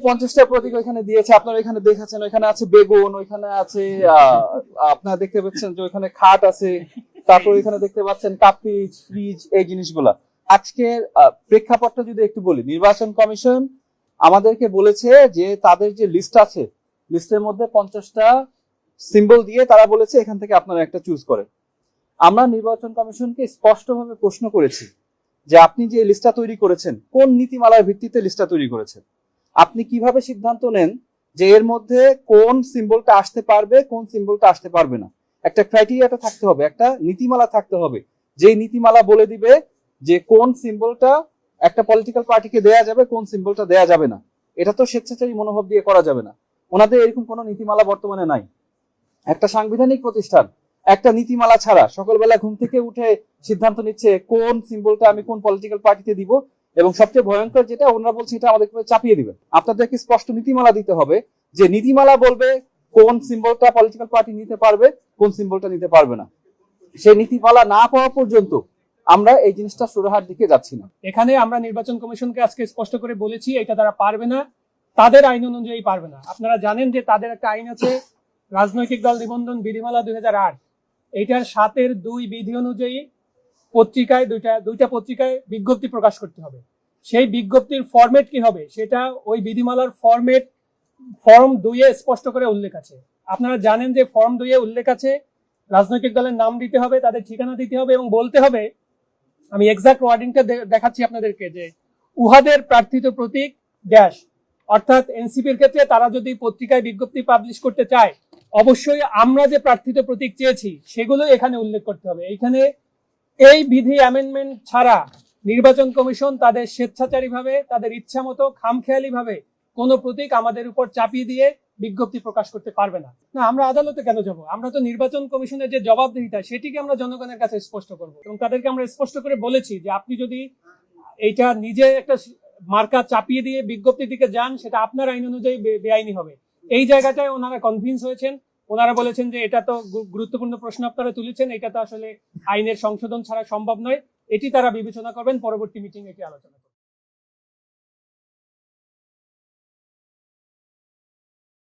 50টা প্রতীক ওইখানে দিয়েছে, আপনারা এখানে দেখেছেন। ওইখানে আছে বেগুন, ওইখানে আছে আপনারা দেখতে পাচ্ছেন যে ওইখানে খাট আছে, তারপর এখানে দেখতে পাচ্ছেন কাপিজ, ফ্রিজ, এই জিনিসগুলা। আজকের প্রেক্ষাপটটা যদি একটু বলি, নির্বাচন কমিশন আমাদেরকে বলেছে যে তাদের যে লিস্ট আছে, লিস্টের মধ্যে 50টা সিম্বল দিয়ে তারা বলেছে এখান থেকে আপনারা একটা চুজ করেন। আমরা নির্বাচন কমিশনকে স্পষ্টভাবে প্রশ্ন করেছি যে আপনি যে লিস্টটা তৈরি করেছেন, কোন নীতিমালার ভিত্তিতে লিস্টটা তৈরি করেছেন? আপনি কিভাবে সিদ্ধান্ত নেন যে এর মধ্যে কোন সিম্বলটা আসতে পারবে, কোন সিম্বলটা আসতে পারবে না? একটা ক্রাইটেরিয়াটা থাকতে হবে, একটা নীতিমালা থাকতে হবে, যে নীতিমালা বলে দিবে যে কোন সিম্বলটা একটা পলিটিক্যাল পার্টিকে দেয়া যাবে, কোন সিম্বলটা দেয়া যাবে না। এটা তো স্বেচ্ছাচারী মনোভাব দিয়ে করা যাবে না। ওনাদের এরকম কোনো নীতিমালা বর্তমানে নাই। একটা সাংবিধানিক প্রতিষ্ঠান একটা নীতিমালা ছাড়া সকালবেলা ঘুম থেকে উঠে সিদ্ধান্ত নিচ্ছে কোন সিম্বলটা আমি কোন পলিটিক্যাল পার্টিতে দিব, এবং সবচেয়ে ভয়ঙ্কর যেটা ওনারা বলছে এটা আমাদের চাপিয়ে দিবেন। আপনাদেরকে স্পষ্ট নীতিমালা দিতে হবে, যে নীতিমালা বলবে কোন সিম্বলটা পলিটিক্যাল পার্টি নিতে পারবে, কোন সিম্বলটা নিতে পারবে না। সেই নীতিমালা না পাওয়া পর্যন্ত আমরা এই জিনিসটা সুরাহার দিকে যাচ্ছি না। এখানে আমরা নির্বাচন কমিশনকে আজকে স্পষ্ট করে বলেছি এটা তারা পারবে না, তাদের আইন অনুযায়ী পারবে না। আপনারা জানেন যে তাদের একটা আইন আছে, রাজনৈতিক দল নিবন্ধন বিধিমালা 2008, এইটার 7(2) বিধি অনুযায়ী পত্রিকায় দুইটা পত্রিকায় বিজ্ঞপ্তি প্রকাশ করতে হবে। সেই বিজ্ঞপ্তির ফরম্যাট কি হবে সেটা ওই বিধিমালার ফর্ম 2-এ স্পষ্ট করে উল্লেখ আছে। আপনারা জানেন যে ফর্ম 2-এ উল্লেখ আছে রাজনৈতিক দলের নাম দিতে হবে, তাদের ঠিকানা দিতে হবে এবং বলতে হবে, আমি এক্সাক্ট ওয়ার্ডিংটা দেখাচ্ছি আপনাদেরকে, যে উহাদের প্রার্থিত প্রতীক ড্যাশ, অর্থাৎ এনসিপির ক্ষেত্রে তারা যদি পত্রিকায় বিজ্ঞপ্তি পাবলিশ করতে চায় অবশ্যই আমরা যে প্রার্থিত প্রতীক চেয়েছি সেগুলো এখানে উল্লেখ করতে হবে। এইখানে এই বিধি অ্যামেন্ডমেন্ট ছাড়া নির্বাচন কমিশন তাদের স্বেচ্ছাচারীভাবে, তাদের ইচ্ছা মতো, খামখেয়ালিভাবে কোনো প্রতীক আমাদের উপর চাপিয়ে দিয়ে বিজ্ঞপ্তি প্রকাশ করতে পারবে না। না, আমরা আদালতে কেন যাব? আমরা তো নির্বাচন কমিশনের যে জবাবদিহিতা সেটিকে আমরা জনগণের কাছে স্পষ্ট করব, এবং তাদেরকে আমরা স্পষ্ট করে বলেছি যে আপনি যদি এইটা নিজে একটা মার্কা চাপিয়ে দিয়ে বিজ্ঞপ্তির দিকে যান সেটা আপনার আইন অনুযায়ী বেআইনি হবে। এই জায়গাটায় ওনারা কনভিন্স হয়েছেন। ওনারা বলেছেন যে এটা তো গুরুত্বপূর্ণ প্রশ্ন আপনারা তুলেছেন, এটা তো আসলে আইনের সংশোধন ছাড়া সম্ভব নয়, এটি তারা বিবেচনা করবেন, পরবর্তী মিটিং এটি আলোচনা করবেন।